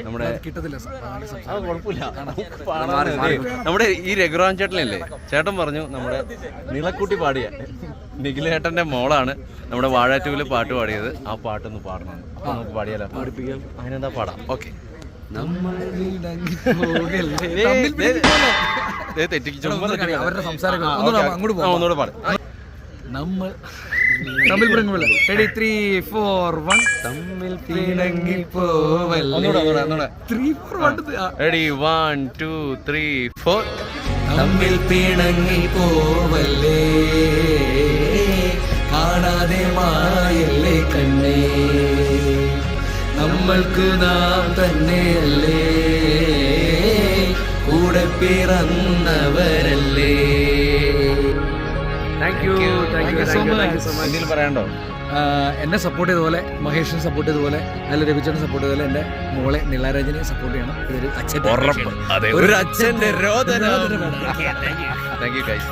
നമ്മുടെ കിട്ടത്തില്ല. നമ്മുടെ ഈ രഘുറാം ചേട്ടനല്ലേ, ചേട്ടൻ പറഞ്ഞു നമ്മുടെ നിളക്കുട്ടി പാടിയ നിഖിലേട്ടന്റെ മോളാണ് നമ്മുടെ വാഴാറ്റൂല് പാട്ട് പാടിയത്. ആ പാട്ടൊന്ന് പാടണം. അപ്പൊ നമുക്ക് പാടിയാലോ? പാടിപ്പിക്കാം. അതിനെന്താ പാടാം. ഓക്കെ. തെറ്റിക്ക് അവരുടെ സംസാരം ഒന്നുകൂടെ പാടും. നമ്മൾ തമ്മിൽ പിണങ്ങുമല്ല. 3, 4, 1 തമ്മിൽ പിണങ്ങി പോവല്ലേ. 3, 4 റെഡി 1, 2, 3, 4 തമ്മിൽ പിണങ്ങി പോവല്ലേ, കാണാതെ മായല്ലേ കണ്ണേ, നമ്മൾക്ക് നാം തന്നെയല്ലേ, കൂടെ പിറന്നവരല്ലേ. Thank you so much. എന്തെങ്കിലും പറയാനുണ്ടോ? എന്നെ സപ്പോർട്ട് ചെയ്തതുപോലെ, മഹേഷിനെ സപ്പോർട്ട് ചെയ്തതുപോലെ, നല്ല രഘുചേട്ടനെ സപ്പോർട്ട് ചെയ്തതുപോലെ എൻ്റെ മോളെ നിളാരാജനെ സപ്പോർട്ട് ചെയ്യണം. ഇതൊരു അച്ഛൻ്റെ ഒരു അച്ഛന്റെ രോദനം. Thank you guys.